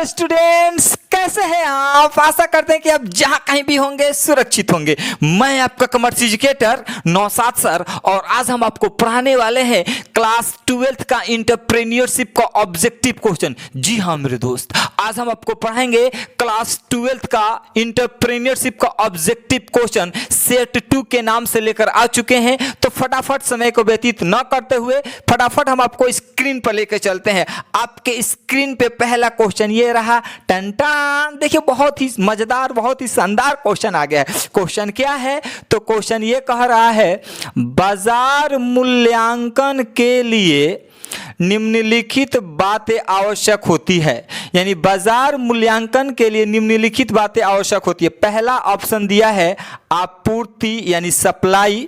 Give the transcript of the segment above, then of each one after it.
Students, कैसे हैं आप? आशा करते हैं कि आप जहां कहीं भी होंगे सुरक्षित होंगे। मैं आपका कॉमर्स एजुकेटर नौशाद सर और आज हम आपको पढ़ाने वाले हैं क्लास 12th का एंटरप्रेन्योरशिप का ऑब्जेक्टिव क्वेश्चन। जी हाँ मेरे दोस्त, आज हम आपको पढ़ाएंगे क्लास 12th का एंटरप्रेन्योरशिप का ऑब्जेक्टिव क्वेश्चन सेट 2 के नाम से लेकर आ चुके हैं। तो फटाफट समय को व्यतीत न करते हुए फटाफट हम आपको स्क्रीन पर लेकर चलते हैं। आपके स्क्रीन पे पहला क्वेश्चन ये रहा, टन। देखिए बहुत ही मजेदार, बहुत ही शानदार क्वेश्चन आ गया है। क्वेश्चन क्या है? तो क्वेश्चन ये कह रहा है, बाजार मूल्यांकन के लिए निम्नलिखित बातें आवश्यक होती है। यानी बाजार मूल्यांकन के लिए निम्नलिखित बातें आवश्यक होती है। पहला ऑप्शन दिया है आपूर्ति यानी सप्लाई,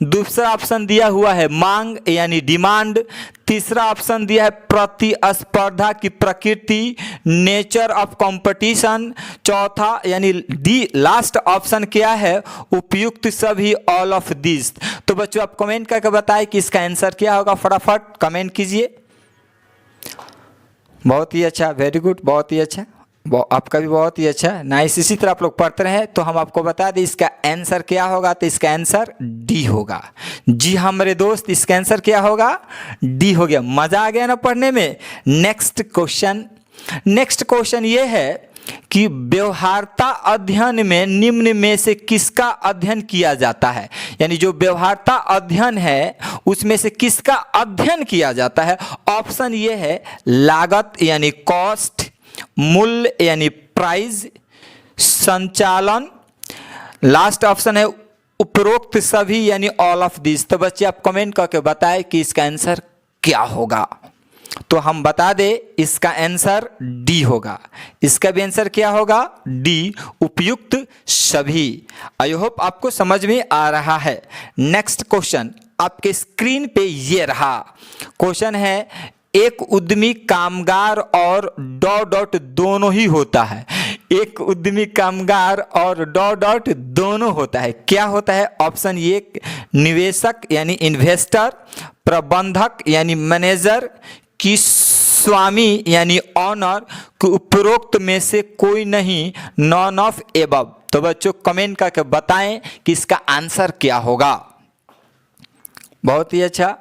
दूसरा ऑप्शन दिया हुआ है मांग यानी डिमांड, तीसरा ऑप्शन दिया है प्रतिस्पर्धा की प्रकृति, नेचर ऑफ कंपटीशन, चौथा यानी डी लास्ट ऑप्शन क्या है? उपयुक्त सभी, ऑल ऑफ दिस। तो बच्चों आप कमेंट करके बताएं कि इसका आंसर क्या होगा। फटाफट कमेंट कीजिए। बहुत ही अच्छा, वेरी गुड, बहुत ही अच्छा, आपका भी बहुत ही अच्छा, नाइस। इसी तरह आप लोग पढ़ते रहे। तो हम आपको बता दें इसका आंसर क्या होगा। तो इसका आंसर डी होगा। जी हाँ मेरे दोस्त, इसका आंसर क्या होगा? डी हो गया। मजा आ गया ना पढ़ने में। नेक्स्ट क्वेश्चन ये है कि व्यवहार्यता अध्ययन में निम्न में से किसका अध्ययन किया जाता है। यानी जो व्यवहार्यता अध्ययन है उसमें से किसका अध्ययन किया जाता है। ऑप्शन ये है लागत यानी कॉस्ट, मूल्य यानी प्राइस, संचालन, लास्ट ऑप्शन है उपरोक्त सभी यानी ऑल ऑफ दिस। तो बच्चे आप कमेंट करके बताएं कि इसका आंसर क्या होगा। तो हम बता दें इसका आंसर डी होगा। इसका भी आंसर क्या होगा? डी, उपयुक्त सभी। आई होप आपको समझ में आ रहा है। नेक्स्ट क्वेश्चन आपके स्क्रीन पे ये रहा। क्वेश्चन है, एक उद्यमी कामगार और डॉट दोनों ही होता है। एक उद्यमी कामगार और डॉट दोनों होता है। क्या होता है? ऑप्शन ये निवेशक यानी इन्वेस्टर, प्रबंधक यानी मैनेजर, कि स्वामी यानी ऑनर, कि उपरोक्त में से कोई नहीं, नॉन ऑफ एबव। तो बच्चों कमेंट करके बताएं कि इसका आंसर क्या होगा। बहुत ही अच्छा,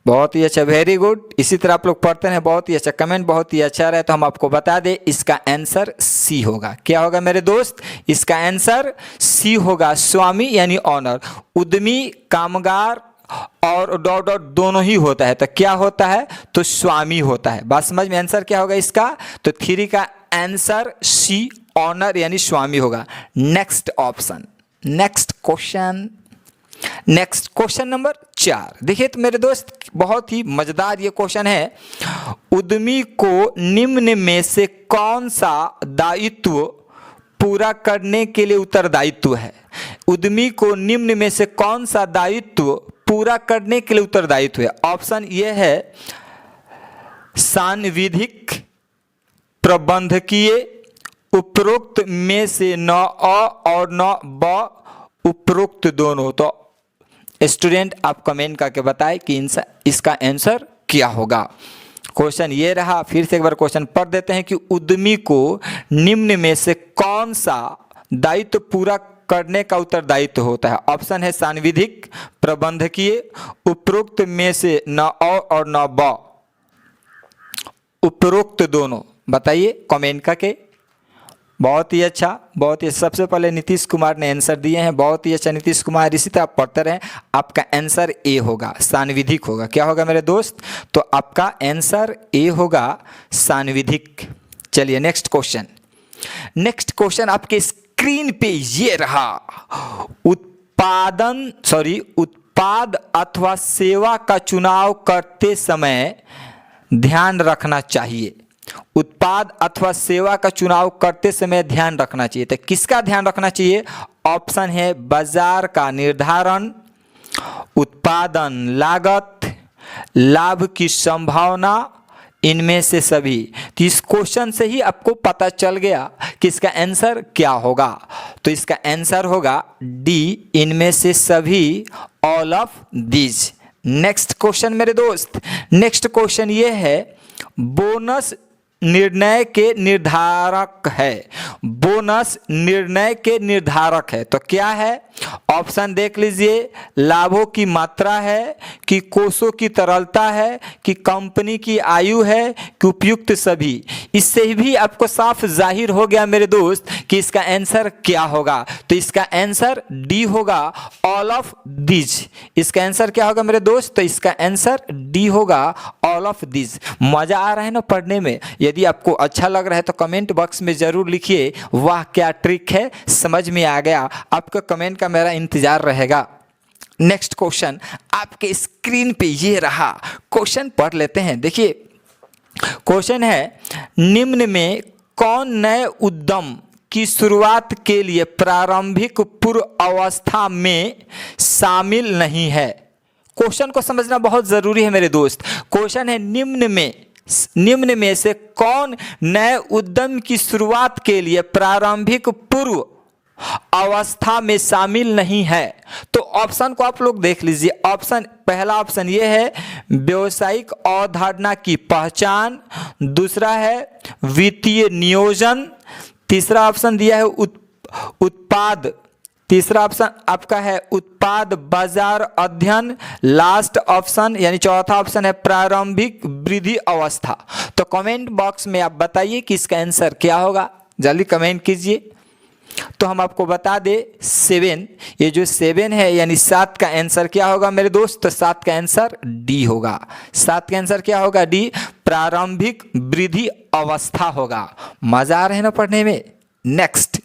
बहुत ही अच्छा, वेरी गुड। इसी तरह आप लोग पढ़ते हैं। बहुत ही अच्छा, कमेंट बहुत ही अच्छा रहे। तो हम आपको बता दें इसका आंसर सी होगा। क्या होगा मेरे दोस्त? इसका आंसर सी होगा, स्वामी यानी ऑनर। उद्यमी कामगार और डॉट दोनों ही होता है। तो क्या होता है? तो स्वामी होता है। बात समझ में? आंसर क्या होगा इसका? तो 3 का आंसर सी, ऑनर यानी स्वामी होगा। Next option, next question number 4। देखिए तो मेरे दोस्त बहुत ही मजेदार ये क्वेश्चन है। उद्यमी को निम्न में से कौन सा दायित्व पूरा करने के लिए उत्तरदायित्व है। उद्यमी को निम्न में से कौन सा दायित्व पूरा करने के लिए उत्तरदायित्व है। ऑप्शन ये है सांविधिक, प्रबंधकीय, उपरोक्त में से न अ और न ब, उपरोक्त दोनों। तो स्टूडेंट आप कमेंट करके बताएं कि इसका आंसर क्या होगा। क्वेश्चन ये रहा, फिर से एक बार क्वेश्चन पढ़ देते हैं कि उद्यमी को निम्न में से कौन सा दायित्व पूरा करने का उत्तरदायित्व होता है। ऑप्शन है सांविधिक, प्रबंधकीय, उपरोक्त में से न अ और न ब, उपरोक्त दोनों। बताइए कमेंट करके। बहुत ही अच्छा, बहुत ही। सबसे पहले नीतीश कुमार ने आंसर दिए हैं। बहुत ही अच्छा नीतीश कुमार। इसी तरह आप पढ़ते रहें। आपका आंसर ए होगा, सांविधिक होगा। क्या होगा मेरे दोस्त? तो आपका आंसर ए होगा, सांविधिक। चलिए नेक्स्ट क्वेश्चन आपके स्क्रीन पे ये रहा। उत्पाद अथवा सेवा का चुनाव करते समय ध्यान रखना चाहिए। उत्पाद अथवा सेवा का चुनाव करते समय ध्यान रखना चाहिए। तो किसका ध्यान रखना चाहिए? ऑप्शन है बाजार का निर्धारण, उत्पादन लागत, लाभ की संभावना, इनमें से सभी। तो इस क्वेश्चन से ही आपको पता चल गया कि इसका आंसर क्या होगा। तो इसका आंसर होगा डी, इनमें से सभी, all of this. Next question मेरे दोस्त, नेक्स्ट क्वेश्चन ये है, बोनस निर्णय के निर्धारक है। बोनस निर्णय के निर्धारक है। तो क्या है? ऑप्शन देख लीजिए, लाभों की मात्रा है कि कोषों की तरलता है कि कंपनी की आयु है कि उपयुक्त सभी। इससे भी आपको साफ जाहिर हो गया मेरे दोस्त कि इसका आंसर क्या होगा। तो इसका आंसर डी होगा, ऑल ऑफ दीज। इसका आंसर क्या होगा मेरे दोस्त? तो इसका आंसर डी होगा, ऑल ऑफ दीज। मजा आ रहा है ना पढ़ने में? यदि आपको अच्छा लग रहा है तो कमेंट बॉक्स में जरूर लिखिए, वाह क्या ट्रिक है, समझ में आ गया। आपका कमेंट का मेरा इंतजार रहेगा। नेक्स्ट क्वेश्चन आपके स्क्रीन पे ये रहा, क्वेश्चन पढ़ लेते हैं। देखिए क्वेश्चन है, निम्न में कौन नए उद्यम की शुरुआत के लिए प्रारंभिक पूर्व अवस्था में शामिल नहीं है? क्वेश्चन को समझना बहुत जरूरी है मेरे दोस्त। क्वेश्चन है, निम्न में से कौन नए उद्यम की शुरुआत के लिए प्रारंभिक पूर्व अवस्था में शामिल नहीं है? तो ऑप्शन को आप लोग देख लीजिए। पहला ऑप्शन ये है व्यावसायिक अवधारणा की पहचान, दूसरा है वित्तीय नियोजन, तीसरा ऑप्शन दिया है उत्पाद, तीसरा ऑप्शन आपका है उत्पाद बाजार अध्ययन, लास्ट ऑप्शन यानी चौथा ऑप्शन है प्रारंभिक वृद्धि अवस्था। तो कमेंट बॉक्स में आप बताइए कि इसका आंसर क्या होगा, जल्दी कमेंट कीजिए। तो हम आपको बता दे 7, ये जो 7 है यानी 7 का आंसर क्या होगा मेरे दोस्त? तो 7 का आंसर डी होगा। 7 का आंसर क्या होगा? डी, प्रारंभिक वृद्धि अवस्था होगा। मजा आ रहा है ना पढ़ने में? नेक्स्ट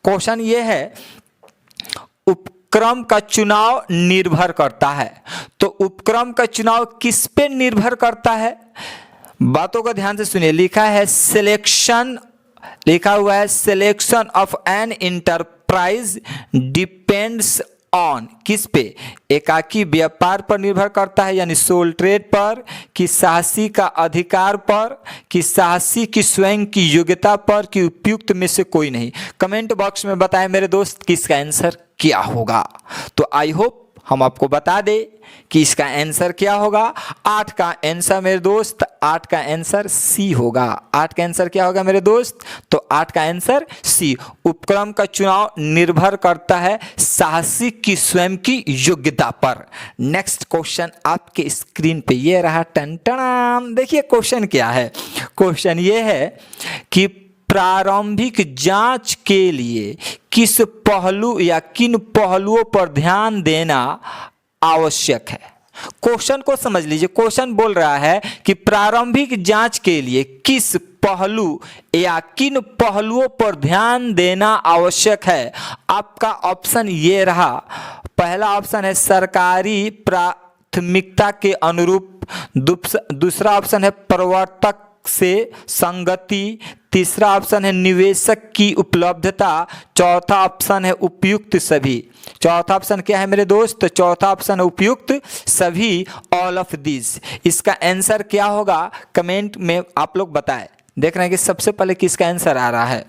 क्वेश्चन ये है, उपक्रम का चुनाव निर्भर करता है। तो उपक्रम का चुनाव किस पे निर्भर करता है? बातों को ध्यान से सुनिए। लिखा है selection of an enterprise depends on, किस पे? एकाकी व्यापार पर निर्भर करता है यानी सोल ट्रेड पर, कि साहसी का अधिकार पर, कि साहसी की स्वयं की योग्यता पर, कि उपयुक्त में से कोई नहीं। कमेंट बॉक्स में बताएं मेरे दोस्त कि इसका आंसर क्या होगा। तो आई होप हम आपको बता दें कि इसका आंसर क्या होगा। 8 का आंसर मेरे दोस्त, 8 का आंसर सी होगा। 8 का आंसर क्या होगा मेरे दोस्त? तो 8 का आंसर सी, उपक्रम का चुनाव निर्भर करता है साहसी की स्वयं की योग्यता पर। नेक्स्ट क्वेश्चन आपके स्क्रीन पे ये रहा, टन। देखिए क्वेश्चन क्या है। क्वेश्चन ये है कि प्रारंभिक जांच के लिए किस पहलू या किन पहलुओं पर ध्यान देना आवश्यक है? क्वेश्चन को समझ लीजिए। क्वेश्चन बोल रहा है कि प्रारंभिक जांच के लिए किस पहलू या किन पहलुओं पर ध्यान देना आवश्यक है? आपका ऑप्शन ये रहा। पहला ऑप्शन है सरकारी प्राथमिकता के अनुरूप, दूसरा ऑप्शन है प्रवर्तक से संगति, तीसरा ऑप्शन है निवेशक की उपलब्धता, चौथा ऑप्शन है उपयुक्त सभी। चौथा ऑप्शन क्या है मेरे दोस्त? तो चौथा ऑप्शन है उपयुक्त सभी, ऑल ऑफ दिस। इसका आंसर क्या होगा कमेंट में आप लोग बताएं। देख रहे हैं कि सबसे पहले किसका आंसर आ रहा है।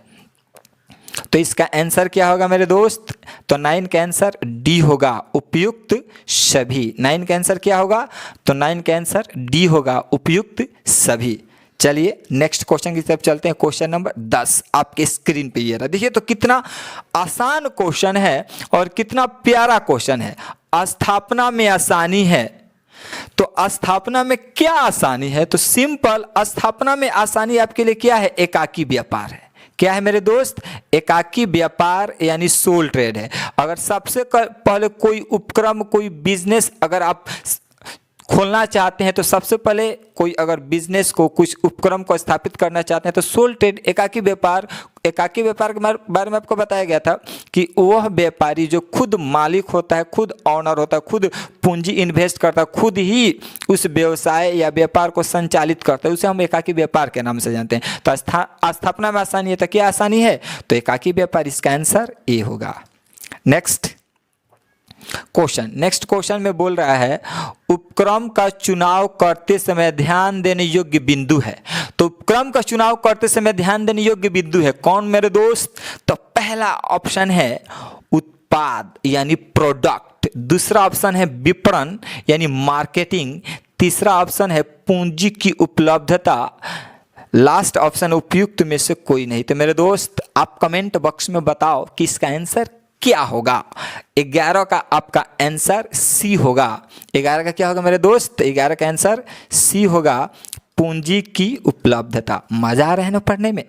तो इसका आंसर क्या होगा मेरे दोस्त? तो 9 का आंसर डी होगा, उपयुक्त सभी। 9 का आंसर क्या होगा? तो 9 का आंसर डी होगा, उपयुक्त सभी। चलिए नेक्स्ट क्वेश्चन की तरफ चलते हैं। क्वेश्चन नंबर 10 आपके स्क्रीन पे ये रहा। देखिए तो कितना आसान क्वेश्चन है और कितना प्यारा क्वेश्चन है। स्थापना में आसानी है। तो स्थापना में क्या आसानी है? तो सिंपल, स्थापना में आसानी आपके लिए क्या है? एकाकी व्यापार है। क्या है मेरे दोस्त? एकाकी व्यापार यानी सोल ट्रेड है। अगर सबसे पहले कोई उपक्रम, कोई बिजनेस अगर आप खोलना चाहते हैं तो सबसे पहले कोई अगर बिजनेस को, कुछ उपक्रम को स्थापित करना चाहते हैं तो सोल ट्रेड, एकाकी व्यापार के बारे में आपको बताया गया था कि वह व्यापारी जो खुद मालिक होता है, खुद ऑनर होता है, खुद पूंजी इन्वेस्ट करता है, खुद ही उस व्यवसाय या व्यापार को संचालित करता है, उसे हम एकाकी व्यापार के नाम से जानते हैं। तो स्थापना में आसानी है। तो क्या आसानी है? तो एकाकी व्यापार। इसका आंसर ए होगा। नेक्स्ट क्वेश्चन में बोल रहा है उपक्रम का चुनाव करते समय ध्यान देने योग्य बिंदु है। तो उपक्रम का चुनाव करते समय ध्यान देने योग्य बिंदु है कौन मेरे दोस्त? तो पहला ऑप्शन है उत्पाद यानी प्रोडक्ट, दूसरा ऑप्शन है विपणन यानी मार्केटिंग, तीसरा ऑप्शन है पूंजी की उपलब्धता, लास्ट ऑप्शन उपयुक्त में से कोई नहीं। तो मेरे दोस्त आप कमेंट बॉक्स में बताओ कि इसका आंसर क्या होगा। 11 का आपका आंसर सी होगा। 11 का क्या होगा मेरे दोस्त? 11 का आंसर सी होगा, पूंजी की उपलब्धता। मजा आ रहा है ना पढ़ने में?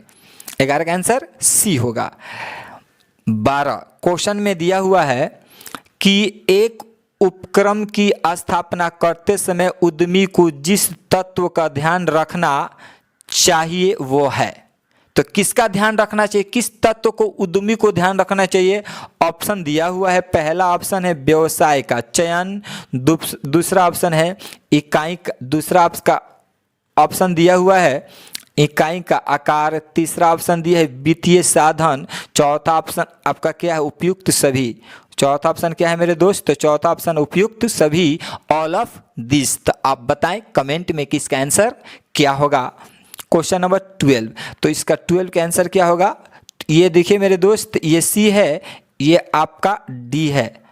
11 का आंसर सी होगा। 12 क्वेश्चन में दिया हुआ है कि एक उपक्रम की स्थापना करते समय उद्यमी को जिस तत्व का ध्यान रखना चाहिए वो है। तो किसका ध्यान रखना चाहिए? किस तत्व को उद्यमी को ध्यान रखना चाहिए? ऑप्शन दिया हुआ है। पहला ऑप्शन है व्यवसाय का चयन, दूसरा ऑप्शन है इकाई का, दूसरा आपका ऑप्शन दिया हुआ है इकाई का आकार, तीसरा ऑप्शन दिया है वित्तीय साधन, चौथा ऑप्शन आपका क्या है? उपयुक्त सभी। चौथा ऑप्शन क्या है मेरे दोस्त? तो चौथा ऑप्शन उपयुक्त सभी, ऑल ऑफ दिस। तो आप बताएं कमेंट में कि इसका आंसर क्या होगा। क्वेश्चन नंबर 12, तो इसका 12 का आंसर क्या होगा? ये देखिए मेरे दोस्त, ये सी है, ये आपका डी है,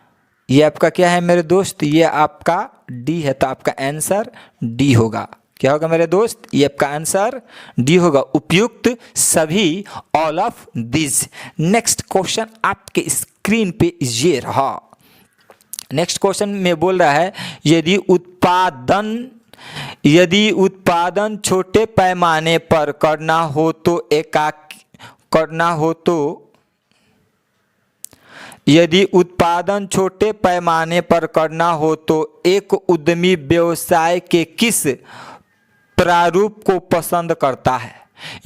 ये आपका क्या है मेरे दोस्त? ये आपका डी है। तो आपका आंसर डी होगा। क्या होगा मेरे दोस्त? ये आपका आंसर डी होगा, उपयुक्त सभी, all of this. Next question आपके स्क्रीन पे ये रहा। नेक्स्ट क्वेश्चन में बोल रहा है यदि उत्पादन छोटे पैमाने पर करना हो तो यदि उत्पादन छोटे पैमाने पर करना हो तो एक उद्यमी व्यवसाय के किस प्रारूप को पसंद करता है?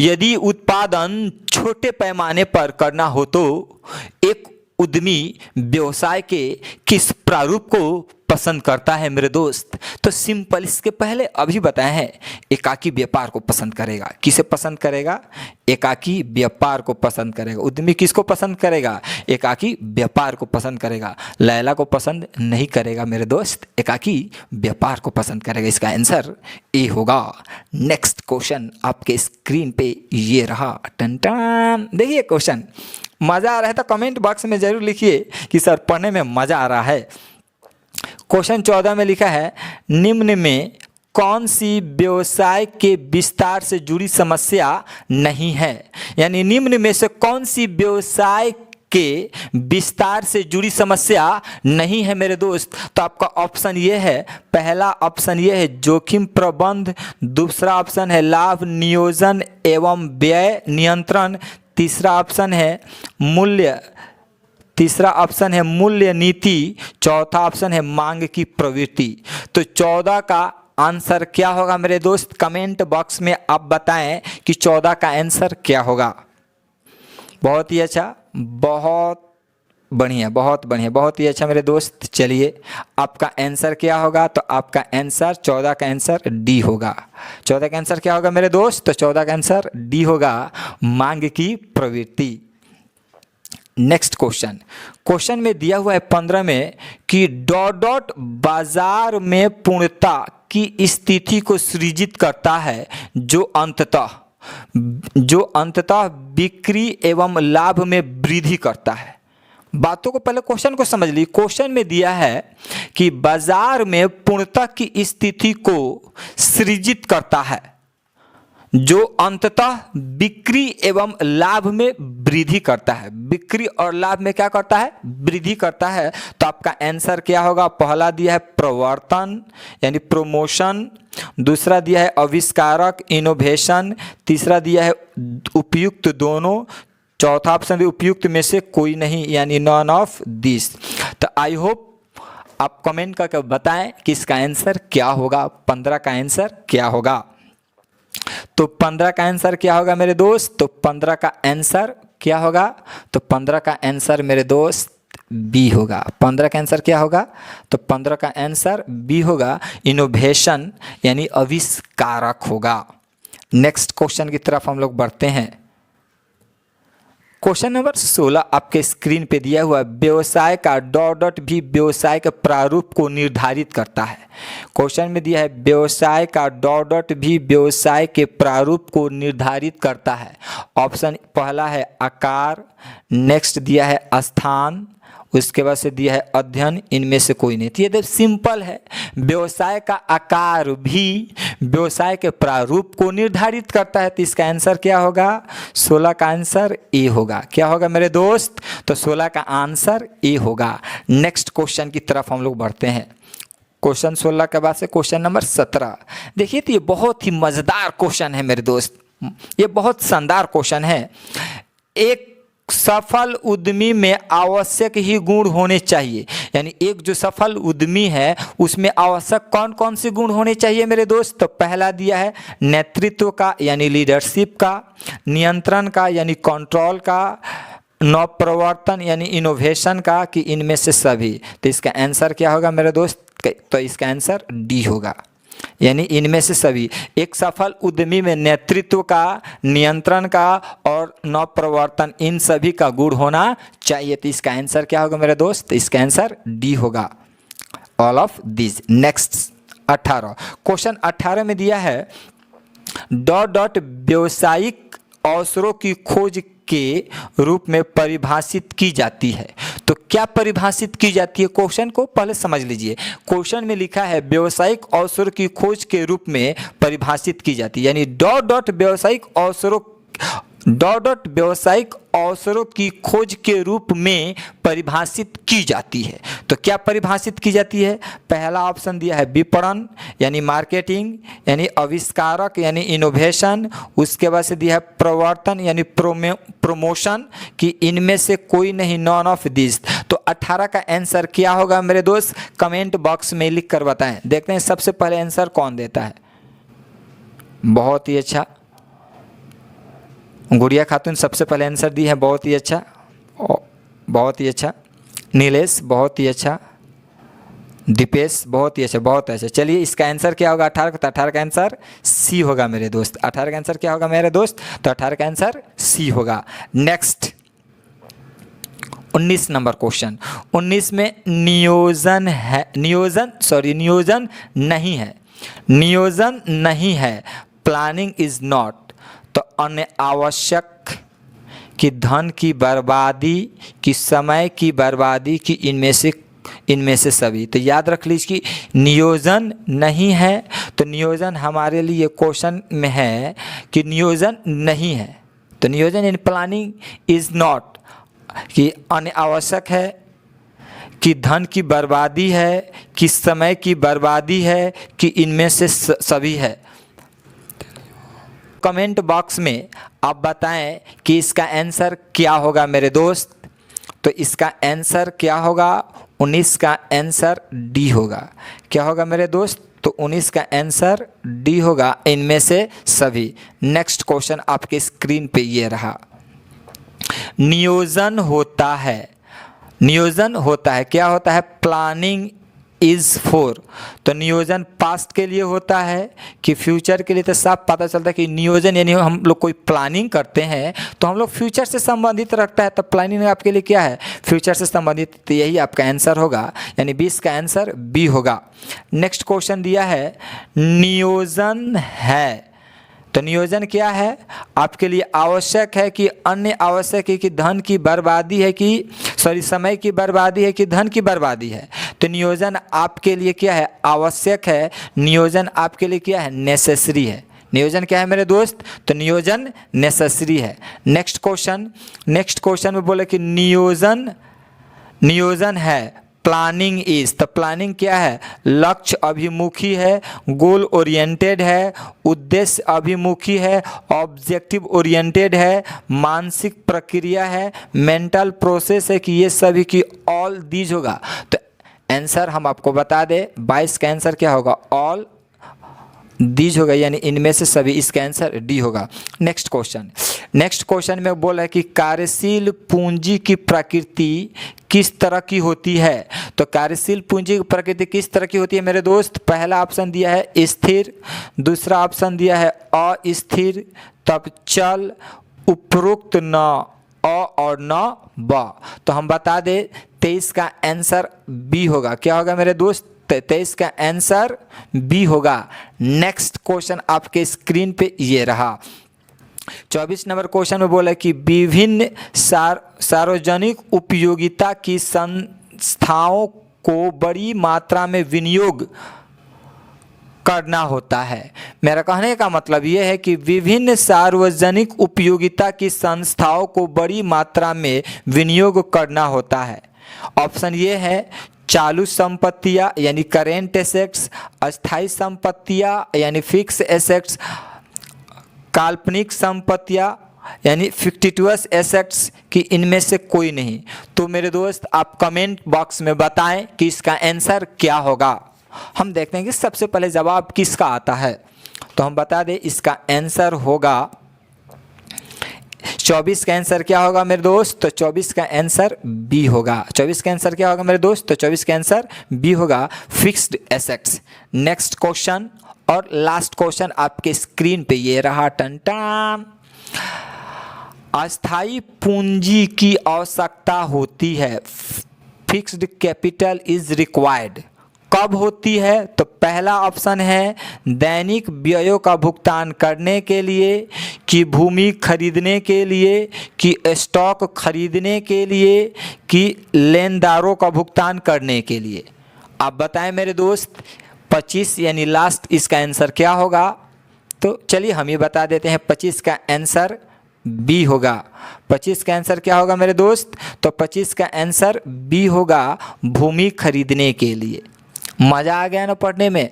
यदि उत्पादन छोटे पैमाने पर करना हो तो एक उद्यमी व्यवसाय के किस प्रारूप को पसंद करता है मेरे दोस्त? तो सिंपल, इसके पहले अभी बताए हैं एकाकी व्यापार को पसंद करेगा। किसे पसंद करेगा? एकाकी व्यापार को पसंद करेगा। उद्यमी किसको पसंद करेगा? एकाकी व्यापार को पसंद करेगा। लैला को पसंद नहीं करेगा मेरे दोस्त, एकाकी व्यापार को पसंद करेगा। इसका आंसर ए होगा। नेक्स्ट क्वेश्चन आपके स्क्रीन पे ये रहा। Ton ton. देखिए क्वेश्चन, मज़ा आ रहा है तो कमेंट बॉक्स में ज़रूर लिखिए कि सर पढ़ने में मज़ा आ रहा है। क्वेश्चन 14 में लिखा है निम्न में कौन सी व्यवसाय के विस्तार से जुड़ी समस्या नहीं है? यानी निम्न में से कौन सी व्यवसाय के विस्तार से जुड़ी समस्या नहीं है मेरे दोस्त? तो आपका ऑप्शन ये है, पहला ऑप्शन ये है जोखिम प्रबंध, दूसरा ऑप्शन है लाभ नियोजन एवं व्यय नियंत्रण, तीसरा ऑप्शन है मूल्य नीति, चौथा ऑप्शन है मांग की प्रवृत्ति। तो 14 का आंसर क्या होगा मेरे दोस्त? कमेंट बॉक्स में आप बताएं कि 14 का आंसर क्या होगा। बहुत ही अच्छा, बहुत बढ़िया, बहुत बढ़िया, बहुत ही अच्छा मेरे दोस्त। चलिए आपका आंसर क्या होगा? तो आपका आंसर 14 का आंसर डी होगा। 14 का आंसर क्या होगा मेरे दोस्त? तो 14 का आंसर डी होगा, मांग की प्रवृत्ति। नेक्स्ट क्वेश्चन में दिया हुआ है 15 में कि डॉट बाजार में पूर्णता की स्थिति को सृजित करता है जो अंततः बिक्री एवं लाभ में वृद्धि करता है। बातों को पहले क्वेश्चन को समझ लीजिए। क्वेश्चन में दिया है कि बाजार में पूर्णता की स्थिति को सृजित करता है जो अंततः बिक्री एवं लाभ में वृद्धि करता है। बिक्री और लाभ में क्या करता है? वृद्धि करता है। तो आपका आंसर क्या होगा? पहला दिया है प्रवर्तन यानी प्रमोशन, दूसरा दिया है आविष्कारक इनोवेशन, तीसरा दिया है उपयुक्त दोनों, चौथा ऑप्शन भी उपयुक्त में से कोई नहीं यानी नॉन ऑफ दिस। तो आई होप आप कमेंट करके बताएं कि इसका आंसर क्या होगा। 15 का आंसर क्या होगा? तो 15 का आंसर क्या होगा मेरे दोस्त? तो 15 का आंसर क्या होगा? तो 15 का आंसर मेरे दोस्त बी होगा। 15 का आंसर क्या होगा? तो 15 का आंसर बी होगा, इनोवेशन यानी आविष्कारक होगा। नेक्स्ट क्वेश्चन की तरफ हम लोग बढ़ते हैं। क्वेश्चन नंबर 16 आपके स्क्रीन पे दिया हुआ, व्यवसाय का डॉट भी व्यवसाय के प्रारूप को निर्धारित करता है। क्वेश्चन में दिया है व्यवसाय का डॉट भी व्यवसाय के प्रारूप को निर्धारित करता है। ऑप्शन पहला है आकार, नेक्स्ट दिया है स्थान, उसके बाद से दिया है अध्ययन, इनमें से कोई नहीं। तो ये सिंपल है, व्यवसाय का आकार भी व्यवसाय के प्रारूप को निर्धारित करता है। तो इसका आंसर क्या होगा? 16 का आंसर ए होगा। क्या होगा मेरे दोस्त? तो 16 का आंसर ए होगा। नेक्स्ट क्वेश्चन की तरफ हम लोग बढ़ते हैं। क्वेश्चन 16 के बाद से क्वेश्चन नंबर 17। देखिए तो ये बहुत ही मज़ेदार क्वेश्चन है मेरे दोस्त, ये बहुत शानदार क्वेश्चन है। एक सफल उद्यमी में आवश्यक ही गुण होने चाहिए, यानी एक जो सफल उद्यमी है उसमें आवश्यक कौन कौन से गुण होने चाहिए मेरे दोस्त? तो पहला दिया है नेतृत्व का यानी लीडरशिप का, नियंत्रण का यानी कंट्रोल का, नवप्रवर्तन यानी इनोवेशन का, कि इनमें से सभी। तो इसका आंसर क्या होगा मेरे दोस्त? तो इसका आंसर डी होगा, यानी इनमें से सभी। एक सफल उद्यमी में नेतृत्व का, नियंत्रण का और नवप्रवर्तन, इन सभी का गुण होना चाहिए। तो इसका आंसर क्या होगा मेरे दोस्त? इसका आंसर डी होगा, all of this. Next 18 question 18 में दिया है व्यावसायिक अवसरों की खोज के रूप में परिभाषित की जाती है। तो क्या परिभाषित की जाती है? क्वेश्चन को पहले समझ लीजिए। क्वेश्चन में लिखा है व्यावसायिक अवसरों की खोज के रूप में परिभाषित की जाती है, यानी व्यावसायिक अवसरों की खोज के रूप में परिभाषित की जाती है। तो क्या परिभाषित की जाती है? पहला ऑप्शन दिया है विपणन यानी मार्केटिंग यानी आविष्कारक यानी इनोवेशन, उसके बाद से दिया है प्रवर्तन यानी प्रमोशन, कि इनमें से कोई नहीं, नॉन ऑफ दिस। तो 18 का आंसर क्या होगा मेरे दोस्त? कमेंट बॉक्स में लिख कर बताएं। देखते हैं सबसे पहले आंसर कौन देता है। बहुत ही अच्छा, गुड़िया खातून सबसे पहले आंसर दी है, बहुत ही अच्छा, बहुत ही अच्छा। नीलेश बहुत ही अच्छा, दीपेश बहुत ही अच्छा, बहुत अच्छा। चलिए इसका आंसर क्या होगा 18 का? तो 18 का आंसर सी होगा मेरे दोस्त। 18 का आंसर क्या होगा मेरे दोस्त? तो 18 का आंसर सी होगा। Next 19 number question. 19 में नियोजन नहीं है, नियोजन नहीं है, प्लानिंग इज नॉट। तो अन्य आवश्यक, कि धन की बर्बादी, कि समय की बर्बादी, कि इनमें से सभी। तो याद रख लीजिए कि नियोजन नहीं है, तो नियोजन हमारे लिए क्वेश्चन में है कि नियोजन नहीं है। तो नियोजन यानी प्लानिंग इज नॉट, कि अन्य आवश्यक है, कि धन की बर्बादी है, कि समय की बर्बादी है, कि इनमें से सभी है। कमेंट बॉक्स में आप बताएं कि इसका आंसर क्या होगा मेरे दोस्त। तो इसका आंसर क्या होगा? 19 का आंसर डी होगा। क्या होगा मेरे दोस्त? तो 19 का आंसर डी होगा, इनमें से सभी। नेक्स्ट क्वेश्चन आपके स्क्रीन पे ये रहा। नियोजन होता है, नियोजन होता है, क्या होता है? Planning is for. तो नियोजन पास्ट के लिए होता है कि फ्यूचर के लिए? तो साफ पता चलता है कि नियोजन यानी हम लोग कोई प्लानिंग करते हैं तो हम लोग फ्यूचर से संबंधित रखता है। तो प्लानिंग आपके लिए क्या है? फ्यूचर से संबंधित। तो यही आपका आंसर होगा, यानी 20 का आंसर बी होगा। नेक्स्ट क्वेश्चन दिया है नियोजन है, तो नियोजन क्या है? आपके लिए आवश्यक है, कि अन्य आवश्यक है, कि धन की बर्बादी है, कि समय की बर्बादी है, कि धन की बर्बादी है। तो नियोजन आपके लिए क्या है? आवश्यक है। नियोजन आपके लिए क्या है? नेसेसरी है। नियोजन क्या है मेरे दोस्त? तो नियोजन नेसेसरी है। नेक्स्ट क्वेश्चन में बोले कि नियोजन है, प्लानिंग इज। तो प्लानिंग क्या है? लक्ष्य अभिमुखी है, गोल ओरिएंटेड है, उद्देश्य अभिमुखी है, ऑब्जेक्टिव ओरिएंटेड है, मानसिक प्रक्रिया है, मेंटल प्रोसेस है, कि ये सभी की ऑल दीज होगा। तो आंसर हम आपको बता दें, 22 का आंसर क्या होगा? ऑल दीज होगा, यानी इनमें से सभी। इसका आंसर डी होगा। नेक्स्ट क्वेश्चन में बोला है कि कार्यशील पूंजी की प्रकृति किस तरह की होती है। तो कार्यशील पूंजी की प्रकृति किस तरह की होती है मेरे दोस्त? पहला ऑप्शन दिया है स्थिर, दूसरा ऑप्शन दिया है अस्थिर, तब चल, उपरोक्त न अ और न ब। तो हम बता दें 23 का आंसर बी होगा। क्या होगा मेरे दोस्त? 23 का आंसर बी होगा। नेक्स्ट क्वेश्चन आपके स्क्रीन पे ये रहा। 24 नंबर क्वेश्चन में बोला कि विभिन्न सार्वजनिक उपयोगिता की संस्थाओं को बड़ी मात्रा में विनियोग करना होता है। मेरा कहने का मतलब ये है कि विभिन्न सार्वजनिक उपयोगिता की संस्थाओं को बड़ी मात्रा में विनियोग करना होता है। ऑप्शन ये है चालू संपत्तियां यानी करेंट एसेट्स, अस्थायी संपत्तियां यानी फिक्स एसेट्स, काल्पनिक संपत्तियां यानी फिक्टिटुअस एसेट्स कि इनमें से कोई नहीं। तो मेरे दोस्त आप कमेंट बॉक्स में बताएं कि इसका आंसर क्या होगा। हम देखते हैं कि सबसे पहले जवाब किसका आता है। तो हम बता दें इसका आंसर होगा 24 का आंसर क्या होगा मेरे दोस्त। तो 24 का आंसर बी होगा। 24 का आंसर क्या होगा मेरे दोस्त। तो 24 का आंसर बी होगा, फिक्स्ड एसेट्स। नेक्स्ट क्वेश्चन और लास्ट क्वेश्चन आपके स्क्रीन पे ये रहा, टन टन। अस्थायी पूंजी की आवश्यकता होती है, फिक्स्ड कैपिटल इज रिक्वायर्ड, कब होती है। तो पहला ऑप्शन है दैनिक व्ययों का भुगतान करने के लिए, कि भूमि खरीदने के लिए, कि स्टॉक खरीदने के लिए, कि लेनदारों का भुगतान करने के लिए। आप बताएं मेरे दोस्त 25 यानी लास्ट इसका आंसर क्या होगा। तो चलिए हम ये बता देते हैं 25 का आंसर बी होगा। 25 का आंसर क्या होगा मेरे दोस्त। तो 25 का आंसर बी होगा, भूमि खरीदने के लिए। मज़ा आ गया ना पढ़ने में।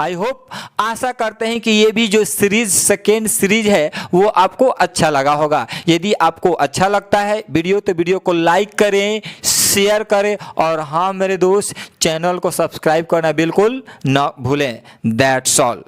आई होप, आशा करते हैं कि ये भी जो सीरीज सेकेंड सीरीज है वो आपको अच्छा लगा होगा। यदि आपको अच्छा लगता है वीडियो तो वीडियो को लाइक करें, शेयर करें और हाँ मेरे दोस्त चैनल को सब्सक्राइब करना बिल्कुल ना भूलें। That's all.